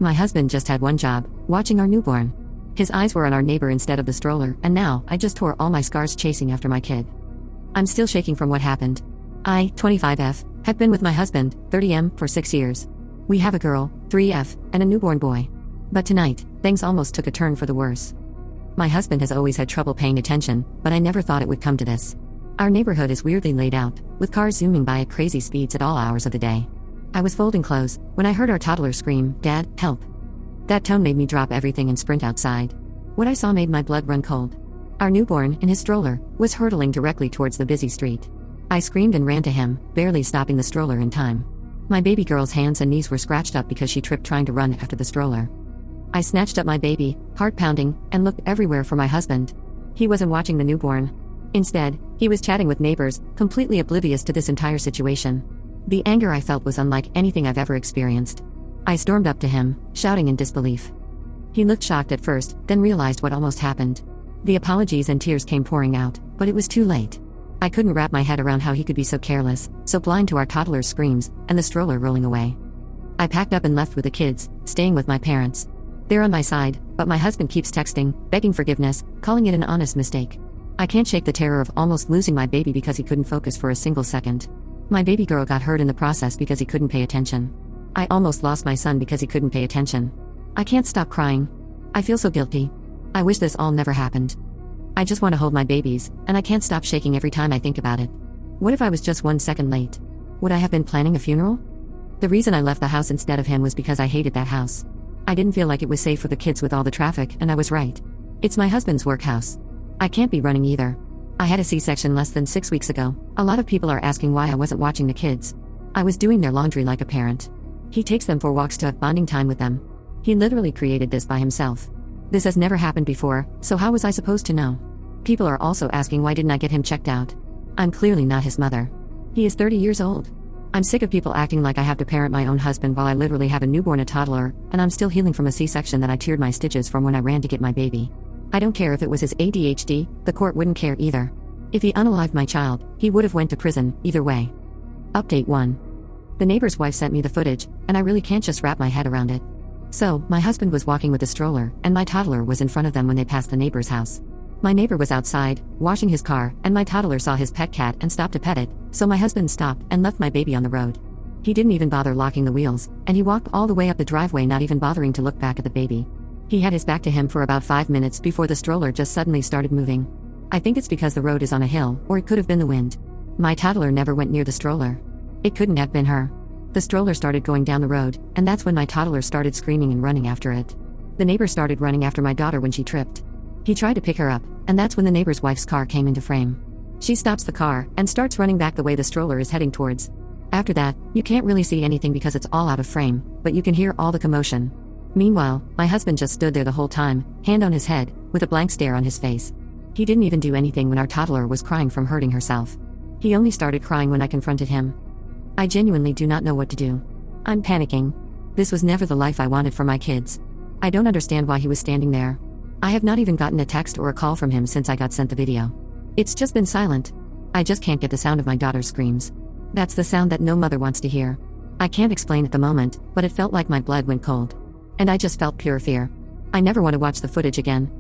My husband just had one job, watching our newborn. His eyes were on our neighbor instead of the stroller, and now, I just tore all my scars chasing after my kid. I'm still shaking from what happened. I, 25F, have been with my husband, 30M, for 6 years. We have a girl, 3F, and a newborn boy. But tonight, things almost took a turn for the worse. My husband has always had trouble paying attention, but I never thought it would come to this. Our neighborhood is weirdly laid out, with cars zooming by at crazy speeds at all hours of the day. I was folding clothes when I heard our toddler scream, "Dad, help." That tone made me drop everything and sprint outside. What I saw made my blood run cold. Our newborn, in his stroller, was hurtling directly towards the busy street. I screamed and ran to him, barely stopping the stroller in time. My baby girl's hands and knees were scratched up because she tripped trying to run after the stroller. I snatched up my baby, heart pounding, and looked everywhere for my husband. He wasn't watching the newborn. Instead, he was chatting with neighbors, completely oblivious to this entire situation. The anger I felt was unlike anything I've ever experienced. I stormed up to him, shouting in disbelief. He looked shocked at first, then realized what almost happened. The apologies and tears came pouring out, but it was too late. I couldn't wrap my head around how he could be so careless, so blind to our toddler's screams, and the stroller rolling away. I packed up and left with the kids, staying with my parents. They're on my side, but my husband keeps texting, begging forgiveness, calling it an honest mistake. I can't shake the terror of almost losing my baby because he couldn't focus for a single second. My baby girl got hurt in the process because he couldn't pay attention. I almost lost my son because he couldn't pay attention. I can't stop crying. I feel so guilty. I wish this all never happened. I just want to hold my babies, and I can't stop shaking every time I think about it. What if I was just 1 second late? Would I have been planning a funeral? The reason I left the house instead of him was because I hated that house. I didn't feel like it was safe for the kids with all the traffic, and I was right. It's my husband's work house. I can't be running either. I had a C-section less than 6 weeks ago. A lot of people are asking why I wasn't watching the kids. I was doing their laundry like a parent. He takes them for walks to have bonding time with them. He literally created this by himself. This has never happened before, so how was I supposed to know? People are also asking why didn't I get him checked out? I'm clearly not his mother. He is 30 years old. I'm sick of people acting like I have to parent my own husband while I literally have a newborn, a toddler, and I'm still healing from a C-section that I teared my stitches from when I ran to get my baby. I don't care if it was his ADHD, the court wouldn't care either. If he unalived my child, he would have went to prison, either way. Update 1. The neighbor's wife sent me the footage, and I really can't just wrap my head around it. So, my husband was walking with the stroller, and my toddler was in front of them when they passed the neighbor's house. My neighbor was outside, washing his car, and my toddler saw his pet cat and stopped to pet it, so my husband stopped and left my baby on the road. He didn't even bother locking the wheels, and he walked all the way up the driveway, not even bothering to look back at the baby. He had his back to him for about 5 minutes before the stroller just suddenly started moving. I think it's because the road is on a hill, or it could have been the wind. My toddler never went near the stroller. It couldn't have been her. The stroller started going down the road, and that's when my toddler started screaming and running after it. The neighbor started running after my daughter when she tripped. He tried to pick her up, and that's when the neighbor's wife's car came into frame. She stops the car and starts running back the way the stroller is heading towards. After that, you can't really see anything because it's all out of frame, but you can hear all the commotion. Meanwhile, my husband just stood there the whole time, hand on his head, with a blank stare on his face. He didn't even do anything when our toddler was crying from hurting herself. He only started crying when I confronted him. I genuinely do not know what to do. I'm panicking. This was never the life I wanted for my kids. I don't understand why he was standing there. I have not even gotten a text or a call from him since I got sent the video. It's just been silent. I just can't get the sound of my daughter's screams. That's the sound that no mother wants to hear. I can't explain at the moment, but it felt like my blood went cold. And I just felt pure fear. I never want to watch the footage again,